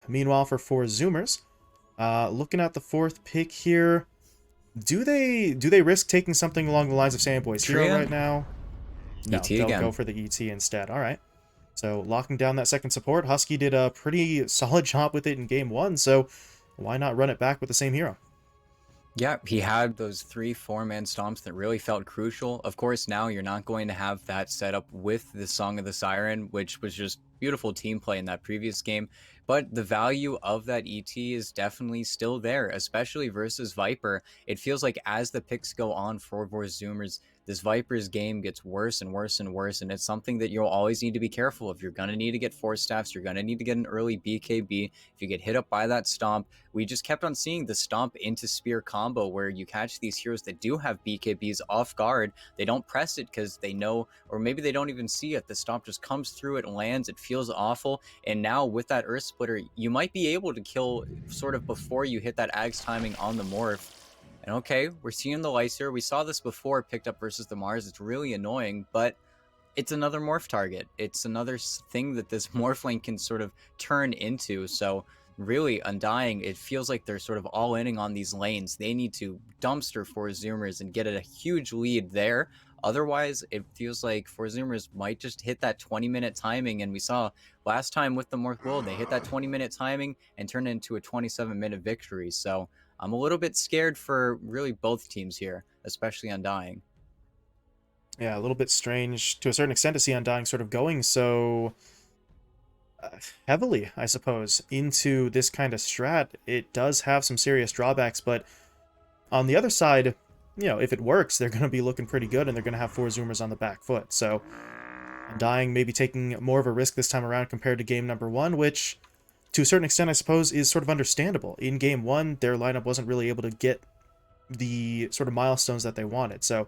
Meanwhile, for four Zoomers, looking at the fourth pick here, do they risk taking something along the lines of Sandboy's hero right Trian, now? No, ET they'll go again. for the ET instead. All right. So locking down that second support, Husky did a pretty solid job with it in game one, so why not run it back with the same hero? Yeah, he had those 3 4-man stomps that really felt crucial. Of course, now you're not going to have that setup with the Song of the Siren, which was just beautiful team play in that previous game. But the value of that ET is definitely still there, especially versus Viper. It feels like as the picks go on for Zoomers, this Viper's game gets worse and worse and worse, and it's something that you'll always need to be careful of. You're going to need to get force staffs, you're going to need to get an early BKB. If you get hit up by that stomp, we just kept on seeing the stomp into spear combo where you catch these heroes that do have BKBs off guard. They don't press it because they know, or maybe they don't even see it. The stomp just comes through, it lands, it feels awful. And now with that Earth Splitter, you might be able to kill sort of before you hit that Ags timing on the Morph. And okay, we're seeing the Lycer. We saw this before picked up versus the Mars. It's really annoying, but it's another morph target. It's another thing that this morphling can sort of turn into. So really, Undying, it feels like they're sort of all inning on these lanes. They need to dumpster for Zoomers and get a huge lead there. Otherwise, it feels like for Zoomers might just hit that 20-minute timing. And we saw last time with the Morph World, they hit that 20-minute timing and turned it into a 27-minute victory. So I'm a little bit scared for really both teams here, especially Undying. Yeah, a little bit strange to a certain extent to see Undying sort of going so heavily, I suppose, into this kind of strat. It does have some serious drawbacks, but on the other side, if it works, they're going to be looking pretty good and they're going to have four Zoomers on the back foot. So Undying maybe taking more of a risk this time around compared to game number one, which to a certain extent, I suppose, is sort of understandable. In game one, their lineup wasn't really able to get the sort of milestones that they wanted. So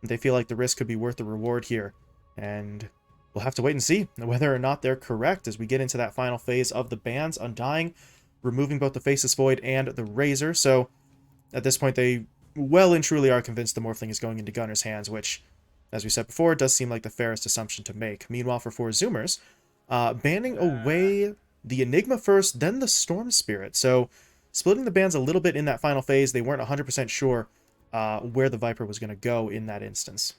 they feel like the risk could be worth the reward here. And we'll have to wait and see whether or not they're correct as we get into that final phase of the bans. Undying, removing both the Faceless Void and the Razor. So at this point, they well and truly are convinced the Morphling is going into Gunner's hands, which, as we said before, does seem like the fairest assumption to make. Meanwhile, for four Zoomers, banning away the Enigma first, then the Storm Spirit. So splitting the bans a little bit in that final phase. They weren't 100% sure where the Viper was going to go in that instance.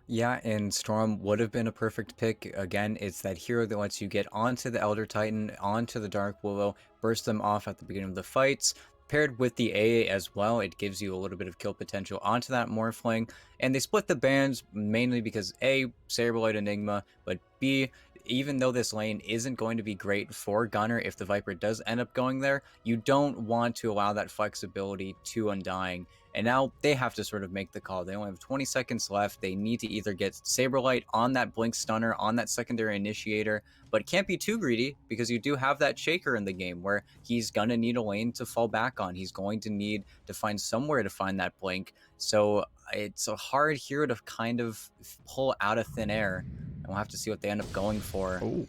Yeah, and Storm would have been a perfect pick. Again, it's that hero that lets you get onto the Elder Titan, onto the Dark Willow, burst them off at the beginning of the fights. Paired with the AA as well, it gives you a little bit of kill potential onto that Morphling. And they split the bans mainly because A, Saberlight Enigma, but B, even though this lane isn't going to be great for Gunner if the Viper does end up going there, you don't want to allow that flexibility to Undying. And now they have to sort of make the call. They only have 20 seconds left. They need to either get Saberlight on that Blink Stunner, on that secondary initiator, but can't be too greedy because you do have that Shaker in the game where he's going to need a lane to fall back on. He's going to need to find somewhere to find that Blink. So it's a hard hero to kind of pull out of thin air. And we'll have to see what they end up going for. Oh,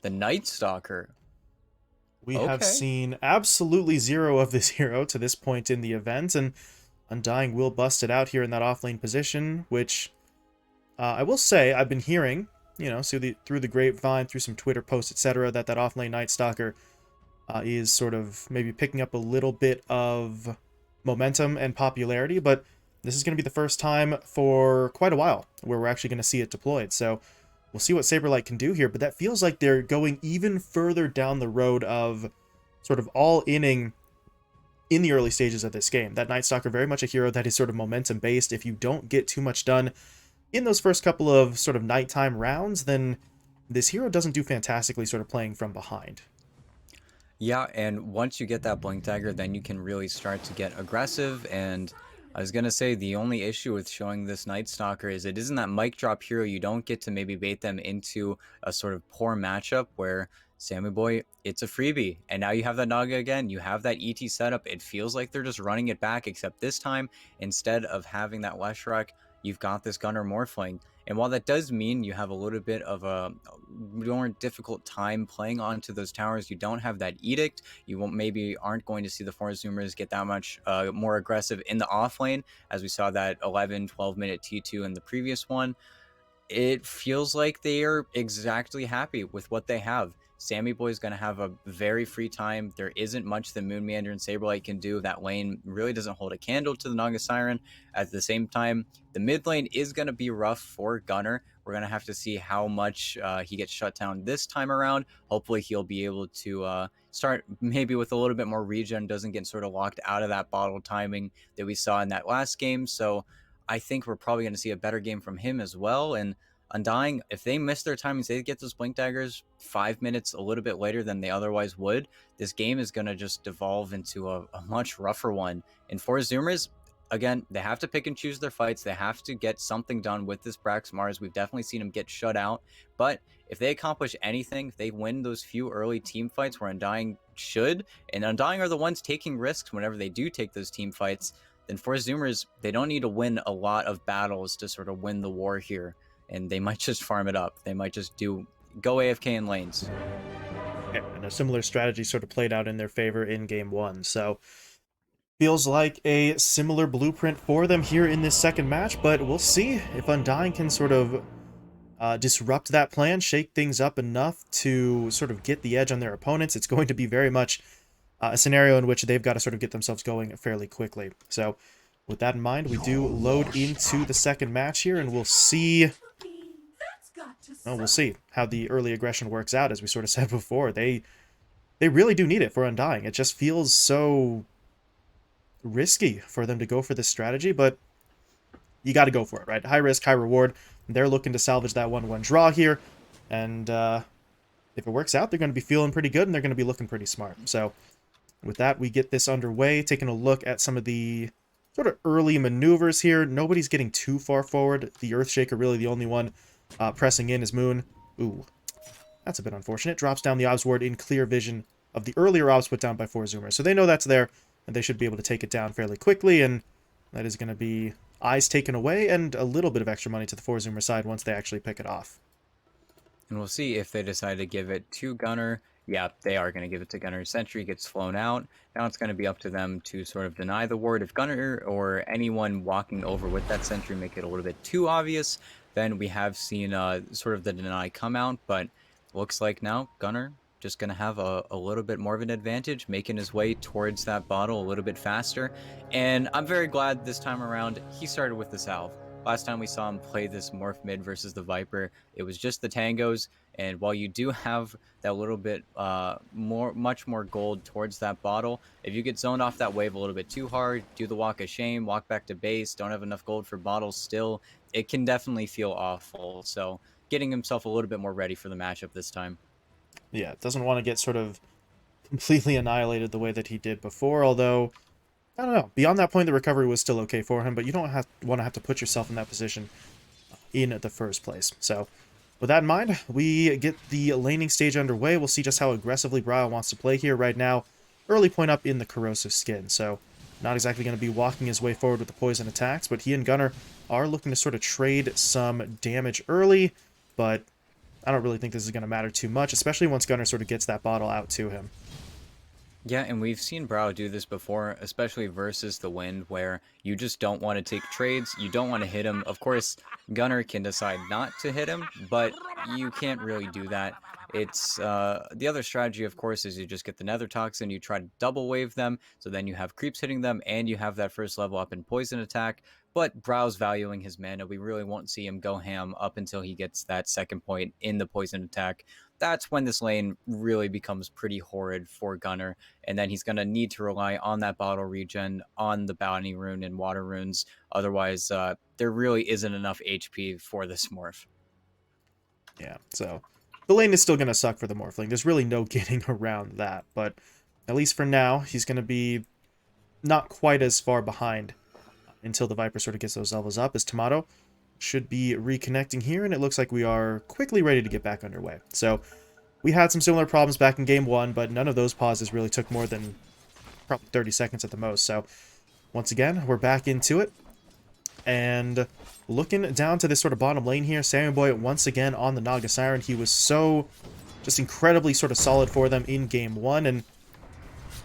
The Night Stalker. we have Okay. seen absolutely zero of this hero to this point in the event, and Undying will bust it out here in that offlane position, which I will say I've been hearing, through the grapevine, through some Twitter posts, etc., that offlane Night Stalker is sort of maybe picking up a little bit of momentum and popularity, but this is going to be the first time for quite a while where we're actually going to see it deployed. So we'll see what Saberlight can do here, but that feels like they're going even further down the road of sort of all inning in the early stages of this game. That Night Stalker very much a hero that is sort of momentum based. If you don't get too much done in those first couple of sort of nighttime rounds, then this hero doesn't do fantastically sort of playing from behind. Yeah, and once you get that Blink Dagger, then you can really start to get aggressive. And I was gonna say the only issue with showing this Night Stalker is it isn't that mic drop hero. You don't get to maybe bait them into a sort of poor matchup where Sammy Boy, it's a freebie. And now you have that Naga again, you have that ET setup. It feels like they're just running it back, except this time, instead of having that Leshrac, you've got this Gunner Morphling. And while that does mean you have a little bit of a more difficult time playing onto those towers, you don't have that edict. You won't, maybe aren't going to see the Forest Zoomers get that much more aggressive in the off lane, as we saw that 11, 12-minute T2 in the previous one. It feels like they are exactly happy with what they have. Sammy Boy is going to have a very free time. There isn't much that Moon Meander and Saberlight can do. That lane really doesn't hold a candle to the Naga Siren. At the same time, the mid lane is going to be rough for Gunner. We're going to have to see how much he gets shut down this time around. Hopefully he'll be able to start maybe with a little bit more regen, doesn't get sort of locked out of that bottle timing that we saw in that last game. So I think we're probably going to see a better game from him as well. And Undying, if they miss their timings, they get those blink daggers 5 minutes a little bit later than they otherwise would. This game is going to just devolve into a much rougher one. And for Zoomers, again, they have to pick and choose their fights. They have to get something done with this Brax Mars. We've definitely seen him get shut out. But if they accomplish anything, if they win those few early team fights where Undying should, and Undying are the ones taking risks whenever they do take those team fights, then for Zoomers, they don't need to win a lot of battles to sort of win the war here. And they might just farm it up. They might just go AFK in lanes. Yeah, and a similar strategy sort of played out in their favor in game 1. So feels like a similar blueprint for them here in this second match, but we'll see if Undying can sort of disrupt that plan, shake things up enough to sort of get the edge on their opponents. It's going to be very much a scenario in which they've got to sort of get themselves going fairly quickly. So with that in mind, we do load into the second match here, and we'll see... Well, we'll see how the early aggression works out, as we sort of said before. They really do need it for Undying. It just feels so risky for them to go for this strategy, but you got to go for it, right? High risk, high reward. They're looking to salvage that 1-1 draw here, and if it works out, they're going to be feeling pretty good, and they're going to be looking pretty smart. So with that, we get this underway, taking a look at some of the sort of early maneuvers here. Nobody's getting too far forward. The Earthshaker really the only one pressing in is Moon. Ooh, that's a bit unfortunate. Drops down the Obs Ward in clear vision of the earlier Obs put down by 4 Zoomers. So they know that's there, and they should be able to take it down fairly quickly, and that is going to be eyes taken away and a little bit of extra money to the 4 Zoomer side once they actually pick it off. And we'll see if they decide to give it to Gunner. Yeah, they are going to give it to Gunner. Sentry gets flown out. Now it's going to be up to them to sort of deny the ward. If Gunner or anyone walking over with that Sentry make it a little bit too obvious, then we have seen sort of the deny come out. But looks like now Gunner just going to have a little bit more of an advantage, making his way towards that bottle a little bit faster. And I'm very glad this time around he started with the salve. Last time we saw him play this Morph mid versus the Viper, it was just the tangos. And while you do have that little bit much more gold towards that bottle, if you get zoned off that wave a little bit too hard, do the walk of shame, walk back to base, don't have enough gold for bottles still, it can definitely feel awful. So getting himself a little bit more ready for the matchup this time. Yeah, doesn't want to get sort of completely annihilated the way that he did before, although, I don't know, beyond that point the recovery was still okay for him, but you don't want to have to put yourself in that position in the first place. So with that in mind, we get the laning stage underway. We'll see just how aggressively Bryle wants to play here right now. Early point up in the Corrosive Skin, so not exactly going to be walking his way forward with the poison attacks, but he and Gunner are looking to sort of trade some damage early, but I don't really think this is going to matter too much, especially once Gunner sort of gets that bottle out to him. Yeah, and we've seen Brow do this before, especially versus the Wind, where you just don't want to take trades, you don't want to hit him. Of course, Gunner can decide not to hit him, but you can't really do that. It's the other strategy, of course, is you just get the Nether Toxin, you try to double wave them, so then you have creeps hitting them, and you have that first level up in poison attack. But Brow's valuing his mana. We really won't see him go ham up until he gets that second point in the poison attack. That's when this lane really becomes pretty horrid for Gunner, and then he's going to need to rely on that bottle regen, on the bounty rune and water runes. Otherwise, there really isn't enough HP for this morph. Yeah, so the lane is still going to suck for the Morphling. There's really no getting around that, but at least for now, he's going to be not quite as far behind until the Viper sort of gets those levels up, as Tomato should be reconnecting here, and it looks like we are quickly ready to get back underway. So we had some similar problems back in game 1, but none of those pauses really took more than probably 30 seconds at the most. So once again, we're back into it, and looking down to this sort of bottom lane here, Sammy Boy once again on the Naga Siren. He was so just incredibly sort of solid for them in game 1, and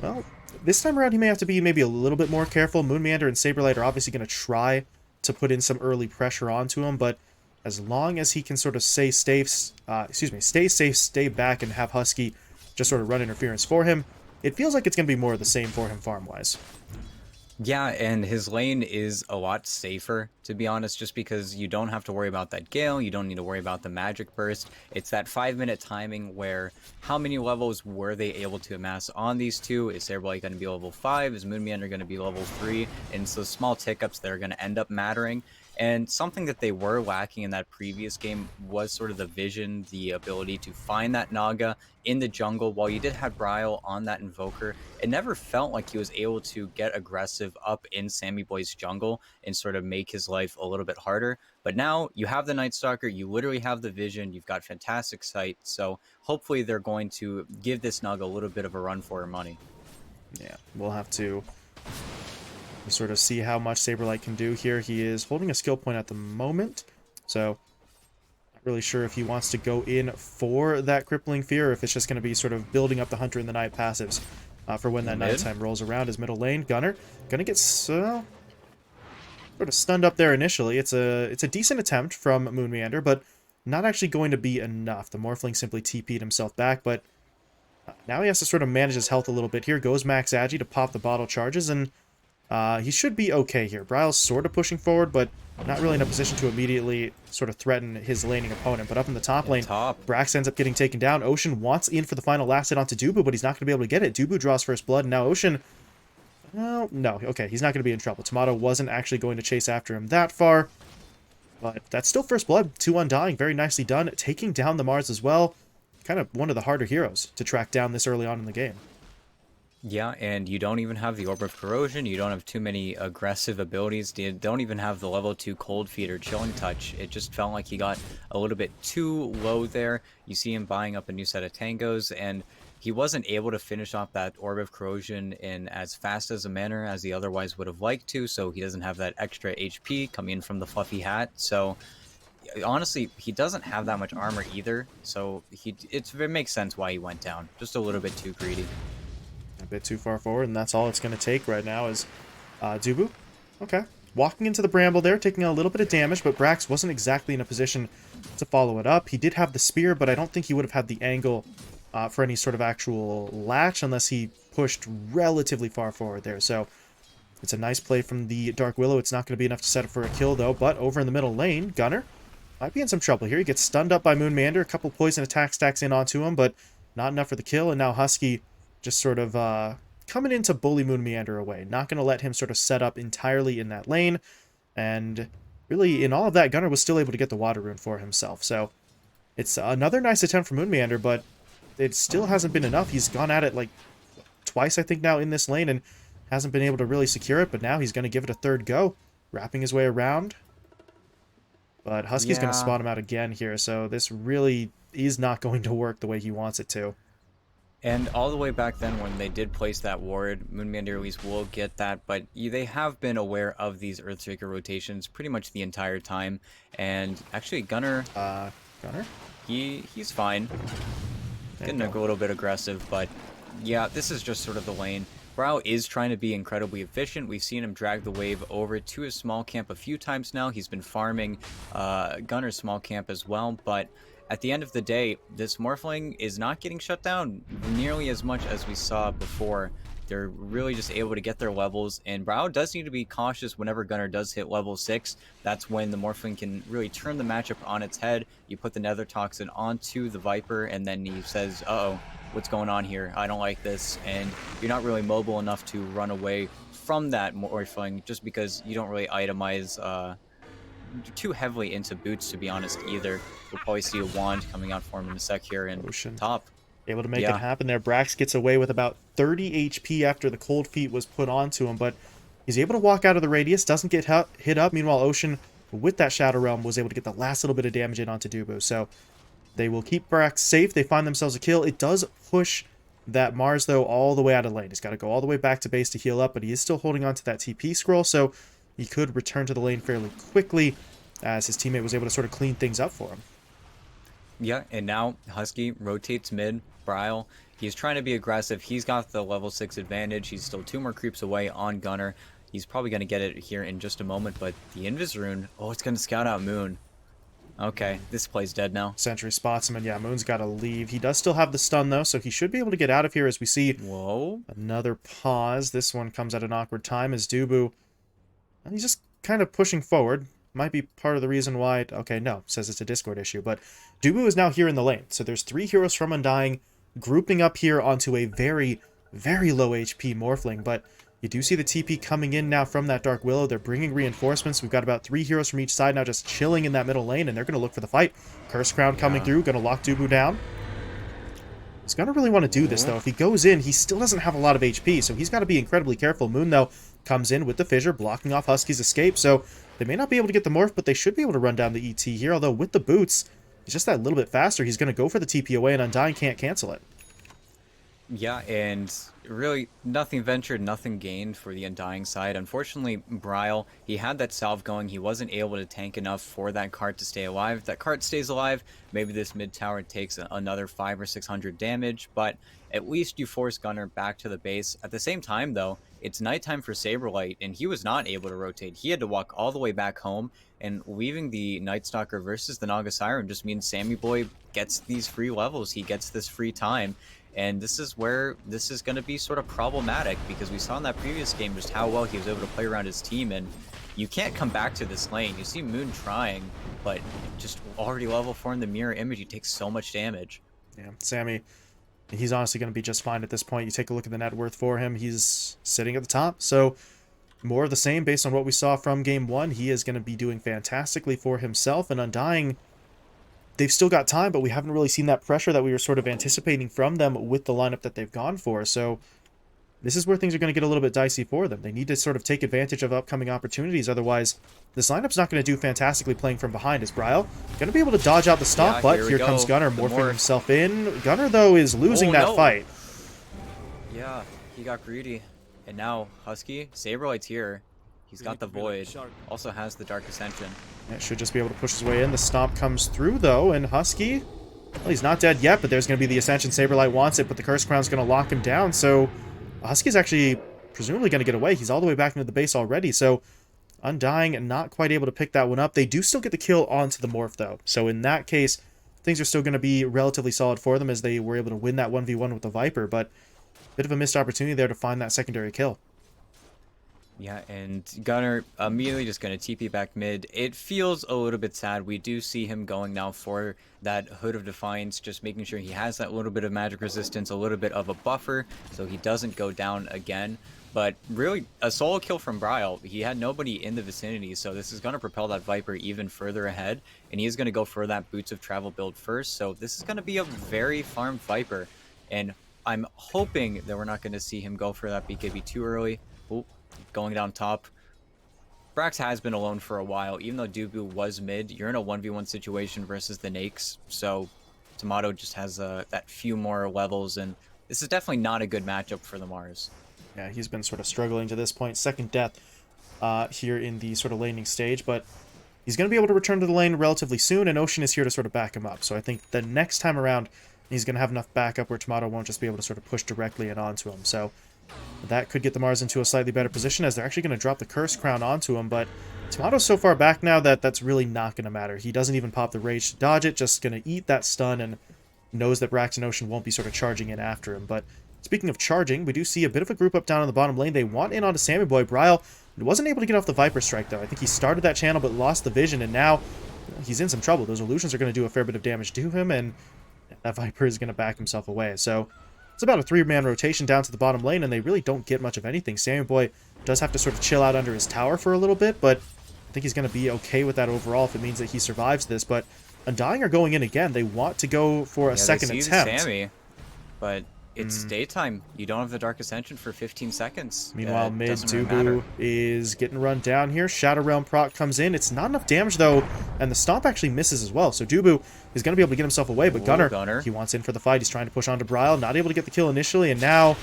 well, this time around he may have to be maybe a little bit more careful. Moon Meander and Saberlight are obviously going to try to put in some early pressure onto him, but as long as he can sort of stay safe, stay safe, stay back, and have Husky just sort of run interference for him, it feels like it's going to be more of the same for him farm-wise. Yeah, and his lane is a lot safer, to be honest, just because you don't have to worry about that Gale, you don't need to worry about the Magic Burst. It's that 5-minute timing where how many levels were they able to amass on these two? Is Saberblight going to be level 5? Is Moonmeander going to be level 3? And it's those small tick-ups that are going to end up mattering. And something that they were lacking in that previous game was sort of the vision, the ability to find that Naga in the jungle. While you did have Bryle on that Invoker, it never felt like he was able to get aggressive up in Sammy Boy's jungle and sort of make his life a little bit harder. But now you have the Night Stalker, you literally have the vision, you've got fantastic sight. So hopefully they're going to give this Naga a little bit of a run for her money. Yeah, we'll have to sort of see how much Saberlight can do here. He is holding a skill point at the moment, so not really sure if he wants to go in for that Crippling Fear, or if it's just going to be sort of building up the Hunter in the Night passives for when that nighttime rolls around. His middle lane, Gunner, gonna get sort of stunned up there initially. It's a decent attempt from Moonmeander, but not actually going to be enough. The Morphling simply TP'd himself back, but now he has to sort of manage his health a little bit here. Goes Max Agi to pop the bottle charges, and he should be okay here. Bryle's sort of pushing forward, but not really in a position to immediately sort of threaten his laning opponent. But up in the top lane, Brax ends up getting taken down. Ocean wants in for the final last hit onto Dubu, but he's not going to be able to get it. Dubu draws first blood, and now Ocean... Well, no, okay, he's not going to be in trouble. Tomato wasn't actually going to chase after him that far, but that's still first blood to Undying. Very nicely done. Taking down the Mars as well. Kind of one of the harder heroes to track down this early on in the game. Yeah, and you don't even have the Orb of Corrosion, you don't have too many aggressive abilities, you don't even have the level 2 Cold Feet or Chilling Touch. It just felt like he got a little bit too low there. You see him buying up a new set of tangos, and he wasn't able to finish off that Orb of Corrosion in as fast as a manner as he otherwise would have liked to, so he doesn't have that extra HP coming in from the fluffy hat. So honestly, he doesn't have that much armor either, so it makes sense why he went down. Just a little bit too greedy. A bit too far forward, and that's all it's going to take right now is Dubu. Okay. Walking into the Bramble there, taking a little bit of damage, but Brax wasn't exactly in a position to follow it up. He did have the spear, but I don't think he would have had the angle for any sort of actual latch unless he pushed relatively far forward there. So it's a nice play from the Dark Willow. It's not going to be enough to set up for a kill, though, but over in the middle lane, Gunner might be in some trouble here. He gets stunned up by Moonmander, a couple poison attack stacks in onto him, but not enough for the kill, and now Husky just sort of coming in to bully Moonmeander away. Not going to let him sort of set up entirely in that lane. And really, in all of that, Gunner was still able to get the Water Rune for himself. So it's another nice attempt from Moonmeander, but it still hasn't been enough. He's gone at it like twice, I think, now in this lane and hasn't been able to really secure it. But now he's going to give it a third go, wrapping his way around. But Husky's going to spot him out again here. So this really is not going to work the way he wants it to. And all the way back then when they did place that ward, Moonmeander at least will get that, but they have been aware of these Earthshaker rotations pretty much the entire time. And actually Gunner, Gunner? He's fine. Getting a little bit aggressive, but yeah, this is just sort of the lane. Brow is trying to be incredibly efficient. We've seen him drag the wave over to his small camp a few times now. He's been farming Gunner's small camp as well, but at the end of the day, this Morphling is not getting shut down nearly as much as we saw before. They're really just able to get their levels, and Brow does need to be cautious whenever Gunner does hit level 6. That's when the Morphling can really turn the matchup on its head. You put the Nether Toxin onto the Viper, and then he says, uh-oh, what's going on here? I don't like this, and you're not really mobile enough to run away from that Morphling just because you don't really itemize too heavily into boots, to be honest, either. We'll probably see a wand coming out for him in a sec here in Ocean. top. Able to make it happen there. Brax gets away with about 30 HP after the Cold Feet was put onto him, but he's able to walk out of the radius, doesn't get hit up. Meanwhile, Ocean, with that Shadow Realm, was able to get the last little bit of damage in onto Dubu. So they will keep Brax safe. They find themselves a kill. It does push that Mars, though, all the way out of lane. He's got to go all the way back to base to heal up, but he is still holding on to that TP scroll, so he could return to the lane fairly quickly as his teammate was able to sort of clean things up for him. Yeah, and now Husky rotates mid. Bryle, he's trying to be aggressive. He's got the level 6 advantage. He's still 2 more creeps away on Gunner. He's probably going to get it here in just a moment, but the Invis rune, oh, it's going to scout out Moon. Okay, this play's dead now. Sentry spots him, and yeah, Moon's got to leave. He does still have the stun, though, so he should be able to get out of here as we see Whoa. another pause. This one comes at an awkward time as Dubu, he's just kind of pushing forward. Might be part of the reason why... Okay, no, says it's a Discord issue, but Dubu is now here in the lane. So there's 3 heroes from Undying grouping up here onto a very, very low HP Morphling, but you do see the TP coming in now from that Dark Willow. They're bringing reinforcements. We've got about 3 heroes from each side now just chilling in that middle lane, and they're going to look for the fight. Curse Crown coming through, going to lock Dubu down. He's going to really want to do this, though. If he goes in, he still doesn't have a lot of HP, so he's got to be incredibly careful. Moon, though, comes in with the Fissure, blocking off Husky's escape, so they may not be able to get the Morph, but they should be able to run down the ET here, although with the boots, he's just that little bit faster. He's going to go for the TP away, and Undying can't cancel it. Yeah, and really nothing ventured, nothing gained for the Undying side. Unfortunately, Bryle, he had that salve going. He wasn't able to tank enough for that cart to stay alive. If that cart stays alive, maybe this mid tower takes another 500 or 600 damage, but at least you force Gunnar back to the base. At the same time, though, it's nighttime for Saberlight, and he was not able to rotate. He had to walk all the way back home, and leaving the Night Stalker versus the Naga Siren just means Sammy Boy gets these free levels. He gets this free time. And this is where this is going to be sort of problematic, because we saw in that previous game just how well he was able to play around his team, and you can't come back to this lane. You see Moon trying, but just already level 4 in the mirror image, he takes so much damage. Yeah, Sammy, he's honestly going to be just fine at this point. You take a look at the net worth for him, he's sitting at the top, so more of the same based on what we saw from Game 1. He is going to be doing fantastically for himself, and Undying, they've still got time, but we haven't really seen that pressure that we were sort of anticipating from them with the lineup that they've gone for. So this is where things are going to get a little bit dicey for them. They need to sort of take advantage of upcoming opportunities. Otherwise, this lineup's not going to do fantastically playing from behind. Is Bryle going to be able to dodge out the stomp? Yeah, but here comes Gunnar morphing himself in. Gunnar, though, is losing that fight. Yeah, he got greedy. And now Husky, Saberlight's here. He's got the Void, also has the Dark Ascension. Yeah, should just be able to push his way in. The stomp comes through, though, and Husky, well, he's not dead yet, but there's going to be the Ascension. Saberlight wants it, but the Curse Crown's going to lock him down, so Husky's actually presumably going to get away. He's all the way back into the base already, so Undying not quite able to pick that one up. They do still get the kill onto the Morph, though, so in that case, things are still going to be relatively solid for them as they were able to win that 1v1 with the Viper, but a bit of a missed opportunity there to find that secondary kill. Yeah, and Gunnar immediately just going to TP back mid. It feels a little bit sad. We do see him going now for that Hood of Defiance, just making sure he has that little bit of magic resistance, a little bit of a buffer, so he doesn't go down again. But really, a solo kill from Bryle. He had nobody in the vicinity, so this is going to propel that Viper even further ahead, and he is going to go for that Boots of Travel build first, so this is going to be a very farmed Viper, and I'm hoping that we're not going to see him go for that BKB too early. Ooh. Going down top. Brax has been alone for a while. Even though Dubu was mid, you're in a 1v1 situation versus the Nakes, so Tomato just has that few more levels, and this is definitely not a good matchup for the Mars. Yeah, he's been sort of struggling to this point. Second death here in the sort of laning stage, but he's going to be able to return to the lane relatively soon, and Ocean is here to sort of back him up. So I think the next time around, he's going to have enough backup where Tomato won't just be able to sort of push directly and onto him. So that could get the Mars into a slightly better position, as they're actually going to drop the Curse Crown onto him, but Tomato's so far back now that that's really not going to matter. He doesn't even pop the Rage to dodge it, just going to eat that stun and knows that Brax and Ocean won't be sort of charging in after him. But speaking of charging, we do see a bit of a group up down in the bottom lane. They want in onto Sammy Boy. Bryle wasn't able to get off the Viper Strike, though. I think he started that channel but lost the vision, and now he's in some trouble. Those illusions are going to do a fair bit of damage to him, and that Viper is going to back himself away. So it's about a 3-man rotation down to the bottom lane, and they really don't get much of anything. Sammy Boy does have to sort of chill out under his tower for a little bit, but I think he's going to be okay with that overall if it means that he survives this. But Undying are going in again. They want to go for a second attempt. Sammy, but it's daytime. You don't have the Dark Ascension for 15 seconds. Meanwhile, mid Dubu is getting run down here. Shadow Realm proc comes in. It's not enough damage, though, and the stomp actually misses as well. So Dubu is going to be able to get himself away, but Gunnar, he wants in for the fight. He's trying to push onto Bryle, not able to get the kill initially, and now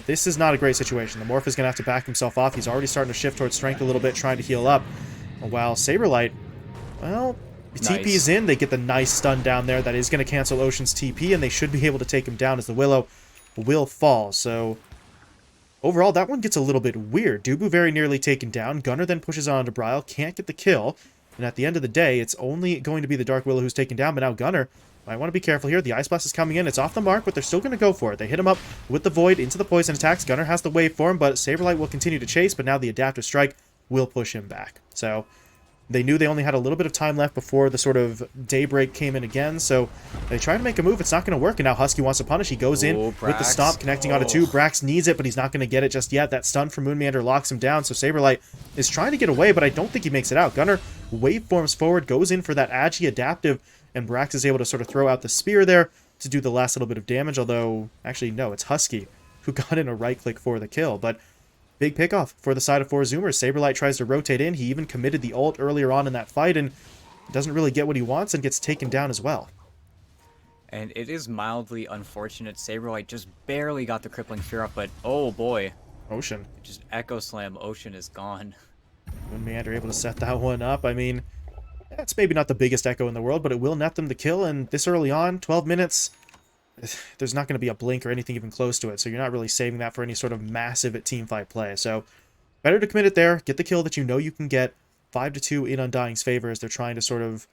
this is not a great situation. The Morph is going to have to back himself off. He's already starting to shift towards strength a little bit, trying to heal up. While Saberlight, well, TP's in. They get the nice stun down there. That is going to cancel Ocean's TP, and they should be able to take him down as the Willow will fall. So overall, that one gets a little bit weird. Dubu very nearly taken down. Gunnar then pushes on to Bryle. Can't get the kill. And at the end of the day, it's only going to be the Dark Willow who's taken down, but now Gunner might want to be careful here. The Ice Blast is coming in. It's off the mark, but they're still going to go for it. They hit him up with the Void into the poison attacks. Gunner has the wave for him, but Saberlight will continue to chase, but now the Adaptive Strike will push him back. So they knew they only had a little bit of time left before the sort of daybreak came in again, so they try to make a move. It's not going to work, and now Husky wants to punish. He goes in with the stomp, connecting onto two. Brax needs it, but he's not going to get it just yet. That stun from Moonmeander locks him down, so Saberlight is trying to get away, but I don't think he makes it out. Gunner waveforms forward, goes in for that Agi Adaptive, and Brax is able to sort of throw out the spear there to do the last little bit of damage, although, actually, no, it's Husky who got in a right-click for the kill, but big pickoff for the side of 4Zoomers. Saberlight tries to rotate in. He even committed the ult earlier on in that fight and doesn't really get what he wants and gets taken down as well. And it is mildly unfortunate. Saberlight just barely got the crippling fear up, but oh boy. Ocean. Just Echo Slam. Ocean is gone. Moonmeander able to set that one up. I mean, that's maybe not the biggest Echo in the world, but it will net them the kill, and this early on, 12 minutes, there's not going to be a blink or anything even close to it, so you're not really saving that for any sort of massive teamfight play. So better to commit it there, get the kill that you know you can get. 5-2 in Undying's favor as they're trying to sort of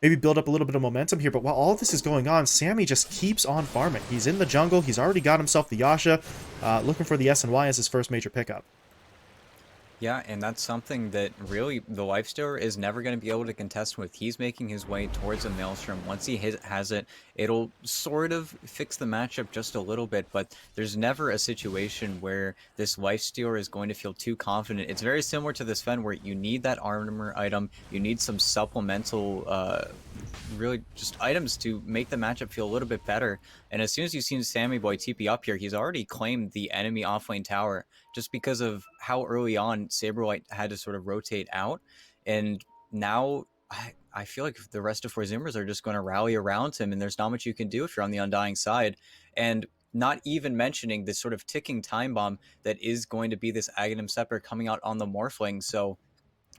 maybe build up a little bit of momentum here. But while all of this is going on, Sammy just keeps on farming. He's in the jungle. He's already got himself the Yasha, looking for the SNY as his first major pickup. Yeah, and that's something that really the Lifestealer is never going to be able to contest with. He's making his way towards a Maelstrom. Once he has it, it'll sort of fix the matchup just a little bit, but there's never a situation where this Lifestealer is going to feel too confident. It's very similar to this Fen where you need that armor item, you need some supplemental really just items to make the matchup feel a little bit better. And as soon as you've seen Sammy Boy TP up here, he's already claimed the enemy offlane tower just because of how early on Saberlight had to sort of rotate out. And now I feel like the rest of 4Zoomers are just going to rally around him, and there's not much you can do if you're on the Undying side. And not even mentioning this sort of ticking time bomb that is going to be this Aghanim Scepter coming out on the Morphling. So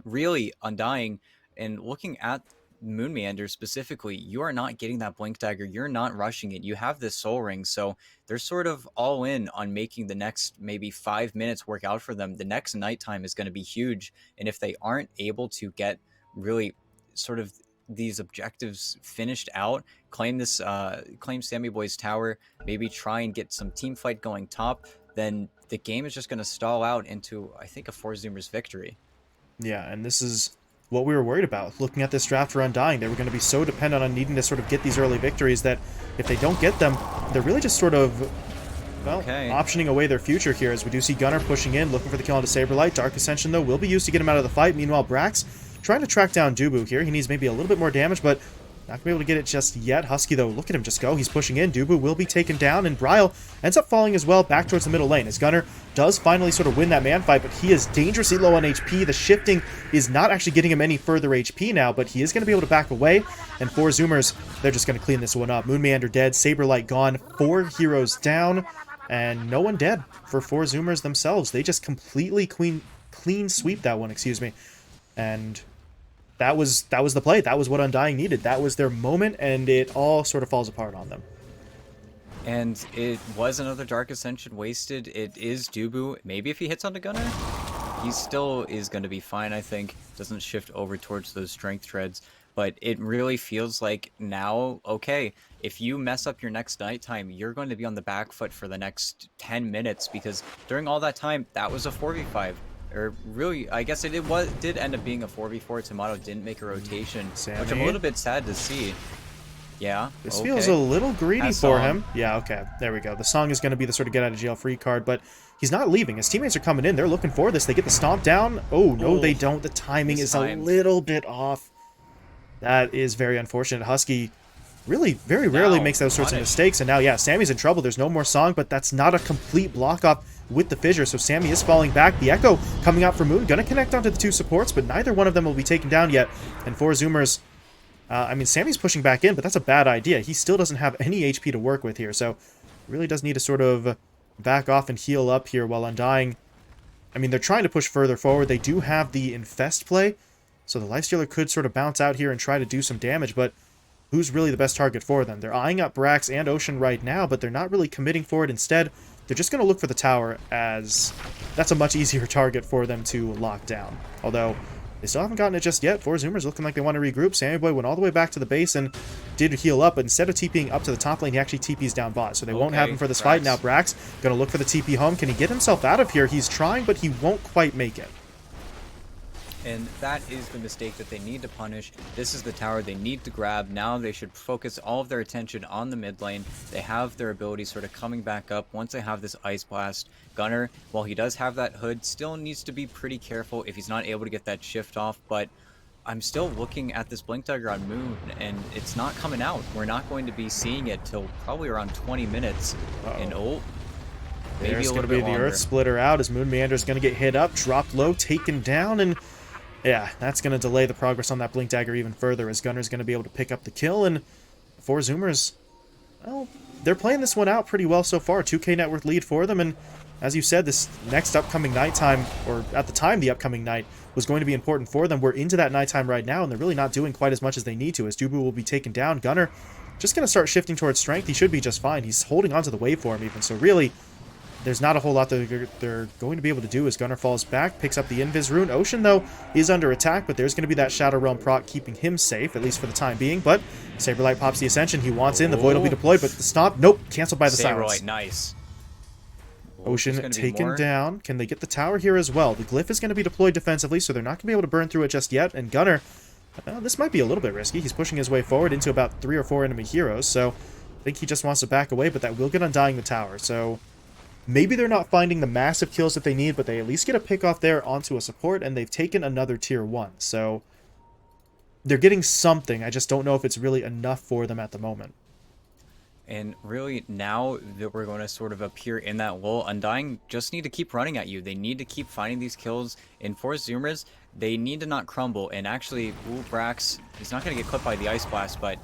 really, Undying, and looking at Moonmeander specifically, you are not getting that Blink Dagger, you're not rushing it, you have this Soul Ring, so they're sort of all in on making the next maybe 5 minutes work out for them. The next nighttime is going to be huge, and if they aren't able to get really sort of these objectives finished out, claim Sammy Boy's tower, maybe try and get some team fight going top, then the game is just going to stall out into, I think, a 4Zoomers victory. Yeah, and this is what we were worried about. Looking at this draft for Undying, they were going to be so dependent on needing to sort of get these early victories that if they don't get them, they're really just sort of, well, optioning away their future here, as we do see Gunner pushing in, looking for the kill onto Saberlight. Dark Ascension, though, will be used to get him out of the fight. Meanwhile, Brax trying to track down Dubu here. He needs maybe a little bit more damage, but not going to be able to get it just yet. Husky, though, look at him just go. He's pushing in. Dubu will be taken down, and Bryle ends up falling as well back towards the middle lane, as Gunner does finally sort of win that man fight, but he is dangerously low on HP. The shifting is not actually getting him any further HP now, but he is going to be able to back away, and 4Zoomers, they're just going to clean this one up. Moonmeander dead, Saberlight gone, 4 heroes down, and no one dead for 4Zoomers themselves. They just completely clean sweep that one, excuse me, and that was the play. That was what Undying needed. That was their moment, and it all sort of falls apart on them. And it was another Dark Ascension wasted. It is Dubu. Maybe if he hits onto Gunner, he still is going to be fine, I think. Doesn't shift over towards those strength treads. But it really feels like now, okay, if you mess up your next nighttime, you're going to be on the back foot for the next 10 minutes, because during all that time, that was a 4v5. Or really, I guess it did end up being a 4v4. Tomato didn't make a rotation, Sammy? which I'm a little bit sad to see. Yeah. This feels a little greedy for him. Yeah, okay. There we go. The song is going to be the sort of get out of jail free card, but he's not leaving. His teammates are coming in. They're looking for this. They get the stomp down. Oh, no, they don't. The timing is a little bit off. That is very unfortunate. Husky really very rarely makes those sorts of mistakes, and now, yeah, Sammy's in trouble. There's no more song, but that's not a complete block off with the fissure, so Sammy is falling back. The Echo coming out for Moon, gonna connect onto the two supports, but neither one of them will be taken down yet. And 4Zoomers, I mean, Sammy's pushing back in, but that's a bad idea. He still doesn't have any HP to work with here, so really does need to sort of back off and heal up here while Undying. I mean, they're trying to push further forward. They do have the Infest play, so the Lifestealer could sort of bounce out here and try to do some damage, but who's really the best target for them? They're eyeing up Brax and Ocean right now, but they're not really committing for it. Instead, they're just going to look for the tower, as that's a much easier target for them to lock down. Although, They still haven't gotten it just yet. Four Zoomers looking like they want to regroup. Sammy Boy went all the way back to the base and did heal up, but instead of TPing up to the top lane, he actually TPs down bot. So they won't have him for this fight. Now Brax going to look for the TP home. Can he get himself out of here? He's trying, but he won't quite make it. And that is the mistake that they need to punish. This is the tower they need to grab. Now they should focus all of their attention on the mid lane. They have their abilities sort of coming back up once they have this Ice Blast. Gunnar, while he does have that hood, still needs to be pretty careful if he's not able to get that shift off. But I'm still looking at this Blink Dagger on Moon, and it's not coming out. We're not going to be seeing it till probably around 20 minutes. And maybe There's a going little to be bit the longer. Earth Splitter out as Moon Meander's going to get hit up, dropped low, taken down, and yeah, that's going to delay the progress on that Blink Dagger even further as Gunner's going to be able to pick up the kill. And Four Zoomers, well, they're playing this one out pretty well so far. 2K net worth lead for them, and as you said, this next upcoming nighttime, or at the time the upcoming night, was going to be important for them. We're into that nighttime right now, and they're really not doing quite as much as they need to, as Dubu will be taken down. Gunner just going to start shifting towards strength. He should be just fine. He's holding onto the waveform even, so really, there's not a whole lot that they're going to be able to do as Gunner falls back, picks up the Invis rune. Ocean, though, is under attack, but there's going to be that Shadow Realm proc keeping him safe, at least for the time being. But Saberlight pops the Ascension. He wants in. The Void will be deployed, but the stomp, nope, canceled by the silence. Saberlight, nice. Ocean taken down. Can they get the tower here as well? The Glyph is going to be deployed defensively, so they're not going to be able to burn through it just yet. And Gunner, this might be a little bit risky. He's pushing his way forward into about 3 or 4 enemy heroes, so I think he just wants to back away, but that will get Undying the tower. So maybe they're not finding the massive kills that they need, but they at least get a pick off there onto a support, and they've taken another tier 1. So they're getting something. I just don't know if it's really enough for them at the moment. And really, now that we're going to sort of appear in that lull, Undying just need to keep running at you. They need to keep finding these kills. In Force Zoomers, they need to not crumble. And actually, Brax, he's not going to get clipped by the Ice Blast, but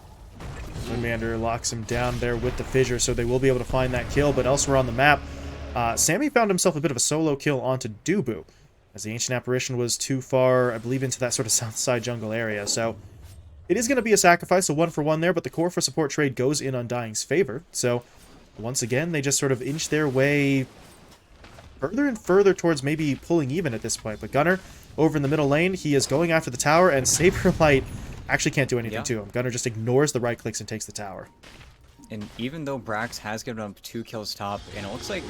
Commander locks him down there with the fissure, so they will be able to find that kill. But elsewhere on the map, Sammy found himself a bit of a solo kill onto Dubu, as the Ancient Apparition was too far, I believe, into that sort of south side jungle area. So it is going to be a sacrifice, a 1-for-1 there, but the core for support trade goes in Undying's favor. So once again, they just sort of inch their way further and further towards maybe pulling even at this point. But Gunner, over in the middle lane, he is going after the tower, and Saberlight actually can't do anything to him. Gunner just ignores the right clicks and takes the tower. And even though Brax has given him 2 kills top, and it looks like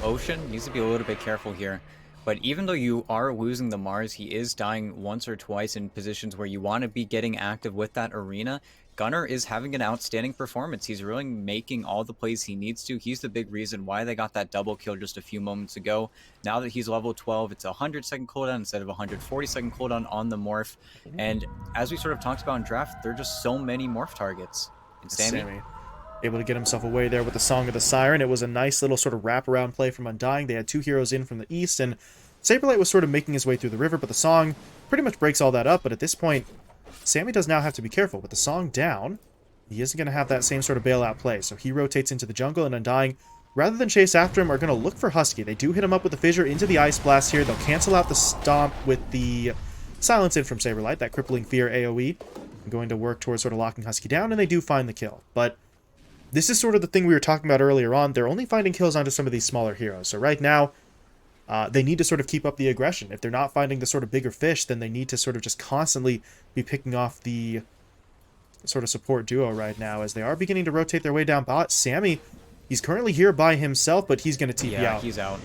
Ocean needs to be a little bit careful here. But even though you are losing the Mars, he is dying once or twice in positions where you want to be getting active with that arena. Gunner is having an outstanding performance. He's really making all the plays he needs to. He's the big reason why they got that double kill just a few moments ago. Now that he's level 12, it's a 100-second cooldown instead of a 140-second cooldown on the morph. And as we sort of talked about in draft, there are just so many morph targets. And Sammy able to get himself away there with the Song of the Siren. It was a nice little sort of wraparound play from Undying. They had 2 heroes in from the east, and Saberlight was sort of making his way through the river, but the Song pretty much breaks all that up. But at this point, Sammy does now have to be careful. With the Song down, he isn't going to have that same sort of bailout play. So he rotates into the jungle, and Undying, rather than chase after him, are going to look for Husky. They do hit him up with the Fissure into the Ice Blast here. They'll cancel out the Stomp with the Silence in from Saberlight, that Crippling Fear AoE. Going to work towards sort of locking Husky down, and they do find the kill. But this is sort of the thing we were talking about earlier on. They're only finding kills onto some of these smaller heroes. So right now, they need to sort of keep up the aggression. If they're not finding the sort of bigger fish, then they need to sort of just constantly be picking off the sort of support duo right now, as they are beginning to rotate their way down bot. Sammy, he's currently here by himself, but he's going to TP out. Yeah, he's out.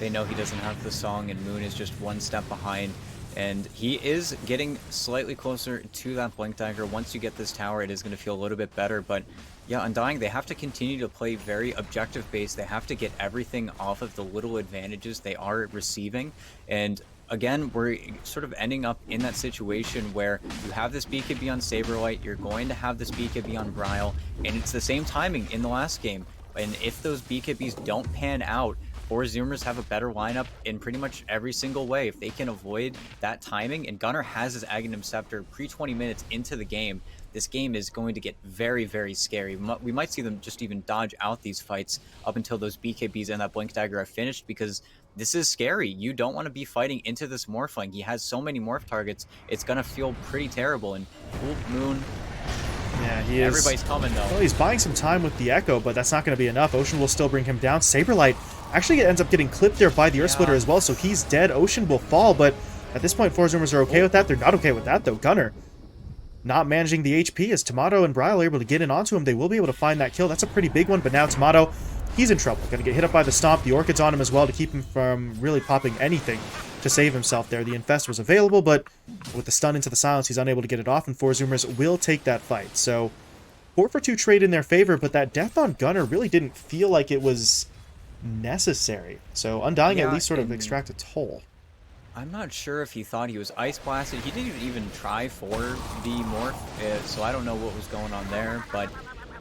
They know he doesn't have the Song, and Moon is just one step behind. And he is getting slightly closer to that Blink Dagger. Once you get this tower, it is going to feel a little bit better. But yeah, Undying, they have to continue to play very objective-based. They have to get everything off of the little advantages they are receiving. And again, we're sort of ending up in that situation where you have this BKB on Saberlight, you're going to have this BKB on Bryle, and it's the same timing in the last game. And if those BKBs don't pan out, Four Zoomers have a better lineup in pretty much every single way. If they can avoid that timing, and Gunner has his Aghanim Scepter pre-20 minutes into the game, this game is going to get very, very scary. We might see them just even dodge out these fights up until those BKBs and that Blink Dagger are finished, because this is scary. You don't want to be fighting into this morph lane. He has so many morph targets, it's going to feel pretty terrible. And Moon, yeah, he is. Everybody's coming, though. Well, he's buying some time with the Echo, but that's not going to be enough. Ocean will still bring him down. Saberlight actually ends up getting clipped there by the Earth Splitter as well, so he's dead. Ocean will fall, but At this point, 4 Zoomers are okay with that. They're not okay with that, though. Gunner not managing the HP as Tomato and Bryle are able to get in onto him. They will be able to find that kill. That's a pretty big one, but now Tomato, he's in trouble. Going to get hit up by the Stomp. The Orchid's on him as well to keep him from really popping anything to save himself there. The Infest was available, but with the stun into the silence, he's unable to get it off, and 4 Zoomers will take that fight. So 4 for 2 trade in their favor, but that death on Gunner really didn't feel like it was necessary. So Undying at least sort of extract a toll. I'm not sure if he thought he was ice blasted. He didn't even try for the morph, so I don't know what was going on there. But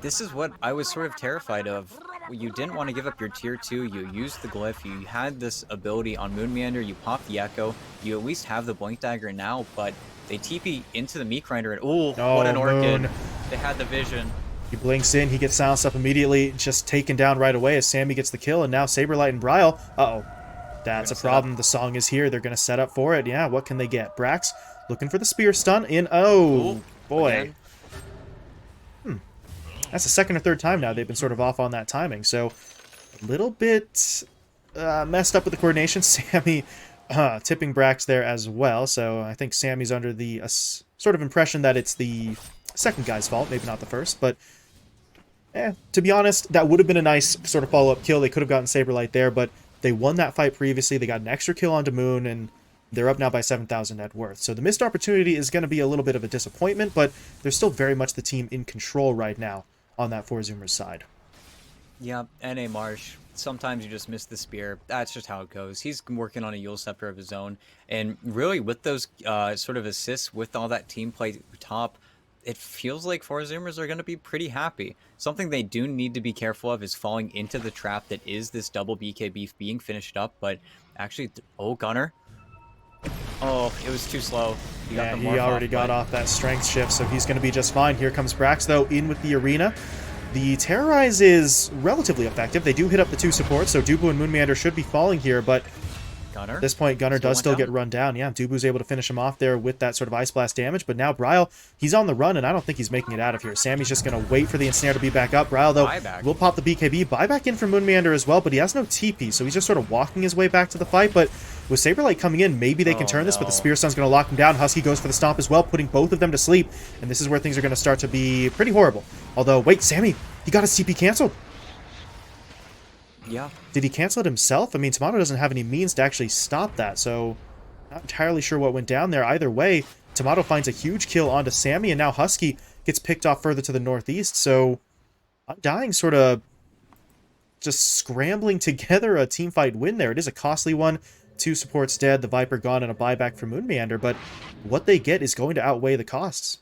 this is what I was sort of terrified of. You didn't want to give up your tier 2. You used the glyph. You had this ability on Moon Meander. You popped the Echo. You at least have the Blink Dagger now, but they TP into the Meat Grinder. And oh, what an Orchid. Moon. They had the vision. He blinks in. He gets silenced up immediately. Just taken down right away as Sammy gets the kill. And now Saberlight and Bryle. Uh-oh. That's a problem. The song is here. They're going to set up for it. Yeah, what can they get? Brax looking for the spear stun in. Oh, ooh, boy. That's the second or third time now they've been sort of off on that timing. So a little bit messed up with the coordination. Sammy tipping Brax there as well. So I think Sammy's under the sort of impression that it's the second guy's fault, maybe not the first. But to be honest, that would have been a nice sort of follow-up kill. They could have gotten Saberlight there, but they won that fight previously. They got an extra kill onto Moon, and they're up now by 7,000 net worth. So the missed opportunity is going to be a little bit of a disappointment, but they're still very much the team in control right now on that 4 Zoomers side. Yeah, N.A. Marsh. Sometimes you just miss the spear. That's just how it goes. He's working on a Yule Scepter of his own. And really, with those sort of assists, with all that team play top, it feels like 4 Zoomers are going to be pretty happy. Something they do need to be careful of is falling into the trap that is this double BKB being finished up. But actually, oh, Gunner. Oh, it was too slow. He already got off that strength shift, so he's going to be just fine. Here comes Brax, though, in with the arena. The Terrorize is relatively effective. They do hit up the 2 supports, so Dubu and Moon Meander should be falling here, but Gunner? at this point, Gunner does still get run down. Yeah, Dubu's able to finish him off there with that sort of Ice Blast damage, but now Bryle, he's on the run, and I don't think he's making it out of here. Sammy's just going to wait for the Ensnare to be back up. Bryle, though, will pop the BKB. Buyback in for Moon Meander as well, but he has no TP, so he's just sort of walking his way back to the fight, but with Saberlight coming in, maybe they can turn this, but the Spear Stun's going to lock him down. Husky goes for the Stomp as well, putting both of them to sleep, and this is where things are going to start to be pretty horrible. Although, wait, Sammy, he got his TP canceled. Yeah. Did he cancel it himself? I mean, Tomato doesn't have any means to actually stop that, so not entirely sure what went down there. Either way, Tomato finds a huge kill onto Sammy, and now Husky gets picked off further to the northeast, so Undying sort of just scrambling together a teamfight win there. It is a costly one. 2 supports dead, the Viper gone, and a buyback for Moon Meander, but what they get is going to outweigh the costs.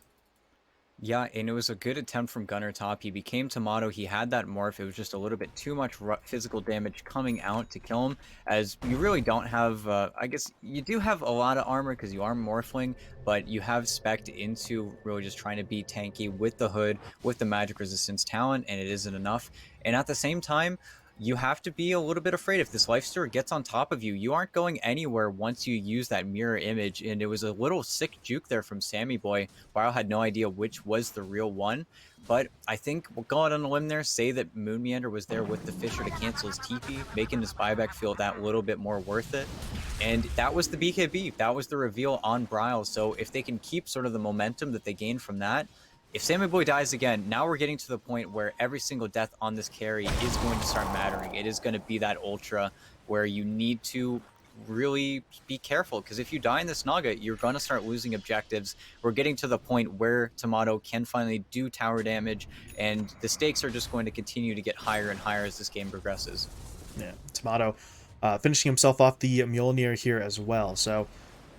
Yeah, and it was a good attempt from Gunner top. He became Tomato. He had that morph. It was just a little bit too much physical damage coming out to kill him, as you really don't have, I guess you do have a lot of armor because you are Morphling, but you have spec'd into really just trying to be tanky with the hood, with the magic resistance talent, and it isn't enough. And at the same time, you have to be a little bit afraid. If this Lifestealer gets on top of you, you aren't going anywhere once you use that mirror image. And it was a little sick juke there from Sammy Boy. Bile had no idea which was the real one. But I think we'll go out on a limb there, say that Moon Meander was there with the Fisher to cancel his TP, making his buyback feel that little bit more worth it. And that was the BKB. That was the reveal on Brile. So if they can keep sort of the momentum that they gained from that, if Sammy Boy dies again, now we're getting to the point where every single death on this carry is going to start mattering. It is going to be that ultra where you need to really be careful, because if you die in this Naga, you're going to start losing objectives. We're getting to the point where Tomato can finally do tower damage, and the stakes are just going to continue to get higher and higher as this game progresses. Yeah, Tomato finishing himself off the Mjolnir here as well. So